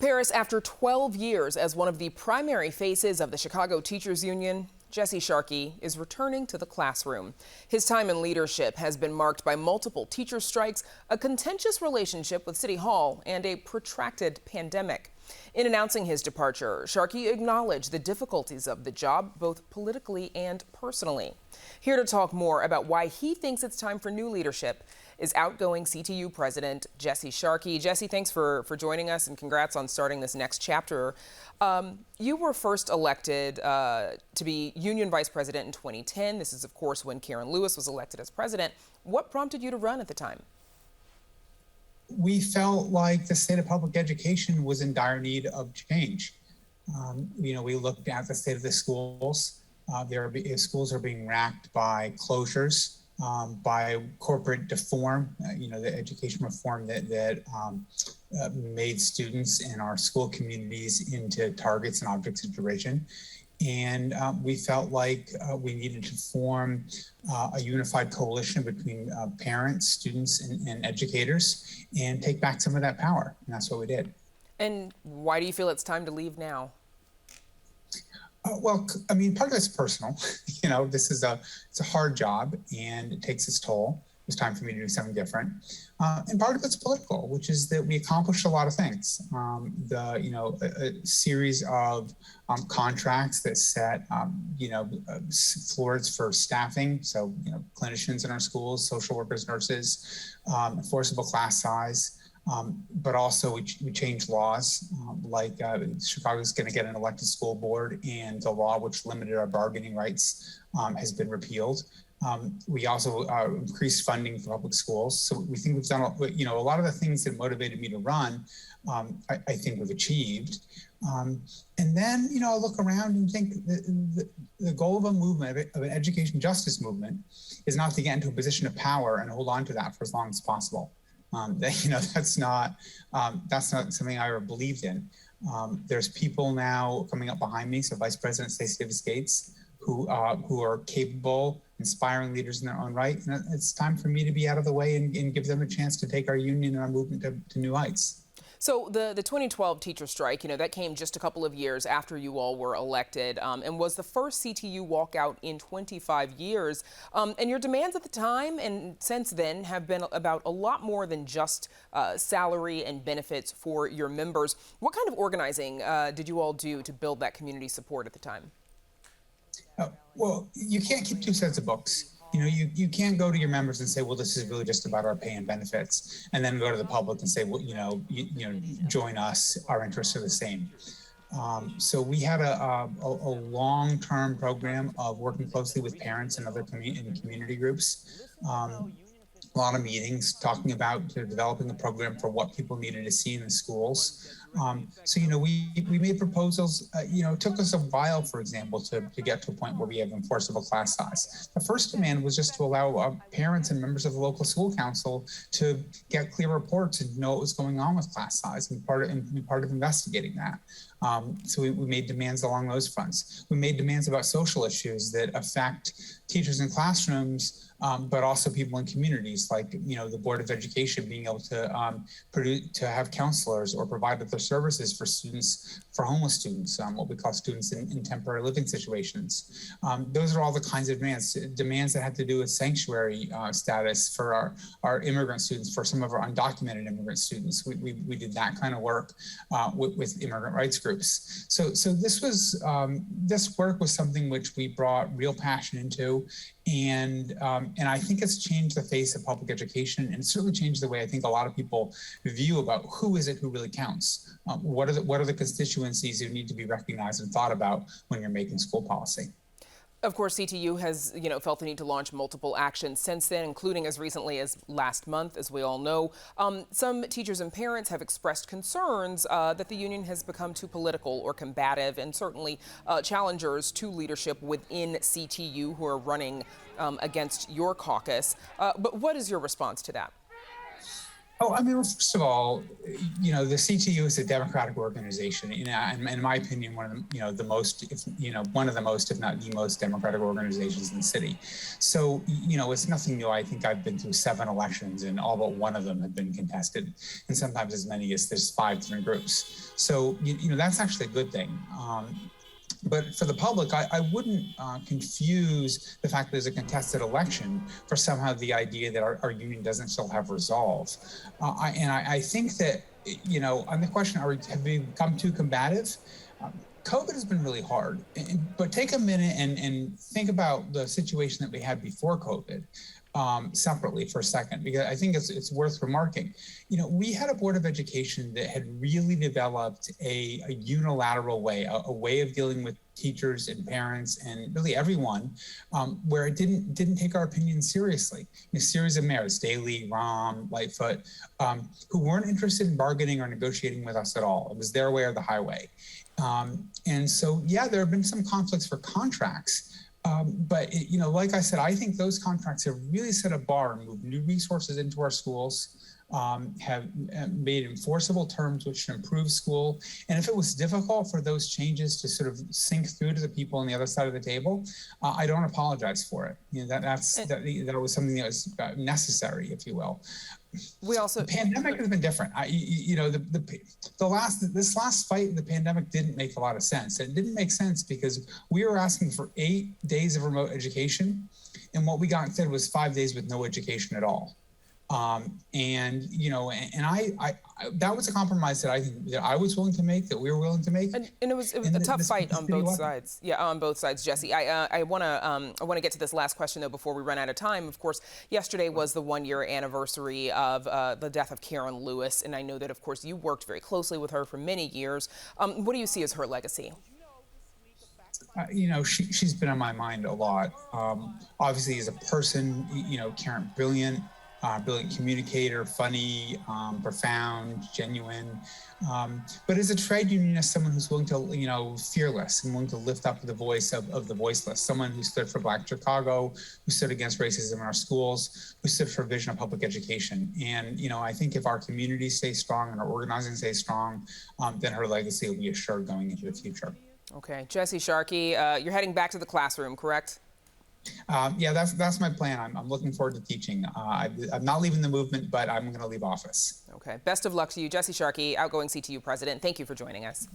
Paris, after 12 years as one of the primary faces of the Chicago Teachers Union, Jesse Sharkey is returning to the classroom. His time in leadership has been marked by multiple teacher strikes, a contentious relationship with City Hall, and a protracted pandemic. In announcing his departure, Sharkey acknowledged the difficulties of the job, both politically and personally. Here to talk more about why he thinks it's time for new leadership is outgoing CTU president Jesse Sharkey. Jesse, thanks for joining us, and congrats on starting this next chapter. You were first elected to be union vice president in 2010. This is, of course, when Karen Lewis was elected as president. What prompted you to run at the time? We felt like the state of public education was in dire need of change. We looked at the state of the schools. Schools are being racked by closures, by corporate deform, the education reform that made students in our school communities into targets and objects of derision. And we felt like we needed to form a unified coalition between parents, students, and educators, and take back some of that power. And that's what we did. And why do you feel it's time to leave now? Well, I mean, part of it's personal. This is it's a hard job, and it takes its toll. It's time for me to do something different. And part of it's political, which is that we accomplished a lot of things. A series of contracts that set, floors for staffing. So, clinicians in our schools, social workers, nurses, enforceable class size. But also we changed laws, like Chicago's going to get an elected school board, and the law which limited our bargaining rights has been repealed. We also increased funding for public schools. So we think we've done, a lot of the things that motivated me to run, I think we've achieved. And then, I look around and think the goal of a movement, of an education justice movement, is not to get into a position of power and hold on to that for as long as possible. That's not something I ever believed in. There's people now coming up behind me. So Vice President Stacey Davis Gates, who are capable, inspiring leaders in their own right. And it's time for me to be out of the way and give them a chance to take our union and our movement to new heights. So the 2012 teacher strike, that came just a couple of years after you all were elected, and was the first CTU walkout in 25 years. And your demands at the time and since then have been about a lot more than just salary and benefits for your members. What kind of organizing did you all do to build that community support at the time? Well, you can't keep two sets of books. You can't go to your members and say, well, this is really just about our pay and benefits, and then go to the public and say, well, join us, our interests are the same. So we had a long-term program of working closely with parents and other community groups. A lot of meetings talking about developing a program for what people needed to see in the schools. We made proposals. It took us a while, for example, to get to a point where we have enforceable class size. The first demand was just to allow parents and members of the local school council to get clear reports and know what was going on with class size, and be part of investigating that. So we made demands along those fronts. We made demands about social issues that affect teachers in classrooms, but also people in communities, like the Board of Education being able to have counselors or provide other services for students, for homeless students, what we call students in temporary living situations. Those are all the kinds of demands that had to do with sanctuary status for our immigrant students, for some of our undocumented immigrant students. We did that kind of work with immigrant rights groups. So this work was something which we brought real passion into. And I think it's changed the face of public education, and it's certainly changed the way I think a lot of people view about who is it who really counts. What are the constituencies who need to be recognized and thought about when you're making school policy? Of course, CTU has, felt the need to launch multiple actions since then, including as recently as last month, as we all know. Some teachers and parents have expressed concerns that the union has become too political or combative, and certainly challengers to leadership within CTU who are running against your caucus. But what is your response to that? Oh, I mean, well, first of all, the CTU is a democratic organization. And in my opinion, one of the, the most, one of the most, if not the most democratic organizations in the city. So, it's nothing new. I think I've been through 7 elections and all but one of them have been contested. And sometimes as many as there's 5 different groups. So, that's actually a good thing. But for the public, I wouldn't confuse the fact that there's a contested election for somehow the idea that our union doesn't still have resolve. I think that, on the question, have we become too combative? COVID has been really hard, but take a minute and think about the situation that we had before COVID. Separately for a second, because I think it's worth remarking. We had a Board of Education that had really developed a unilateral way, a way of dealing with teachers and parents and really everyone, where it didn't take our opinions seriously. A series of mayors, Daley, Rahm, Lightfoot, who weren't interested in bargaining or negotiating with us at all. It was their way or the highway. And so, yeah, there have been some conflicts for contracts. But, like I said, I think those contracts have really set a bar and moved new resources into our schools, have made enforceable terms which should improve school. And if it was difficult for those changes to sort of sink through to the people on the other side of the table, I don't apologize for it. That was something that was necessary, if you will. The pandemic has been different. This last fight in the pandemic didn't make a lot of sense. It didn't make sense because we were asking for 8 days of remote education, and what we got instead was 5 days with no education at all. That was a compromise that I think that I was willing to make, that we were willing to make. And it was a tough fight on both sides. Yeah, on both sides, Jesse. I want to get to this last question though before we run out of time. Of course, yesterday was the 1-year anniversary of the death of Karen Lewis, and I know that of course you worked very closely with her for many years. What do you see as her legacy? She's been on my mind a lot. Obviously, as a person, Karen, brilliant communicator, funny, profound, genuine. But as a trade unionist, someone who's willing to, fearless and willing to lift up the voice of the voiceless, someone who stood for Black Chicago, who stood against racism in our schools, who stood for a vision of public education. And, I think if our community stays strong and our organizing stays strong, then her legacy will be assured going into the future. Okay. Jesse Sharkey, you're heading back to the classroom, correct? Yeah, that's my plan. I'm looking forward to teaching. I'm not leaving the movement, but I'm going to leave office. Okay. Best of luck to you, Jesse Sharkey, outgoing CTU president. Thank you for joining us.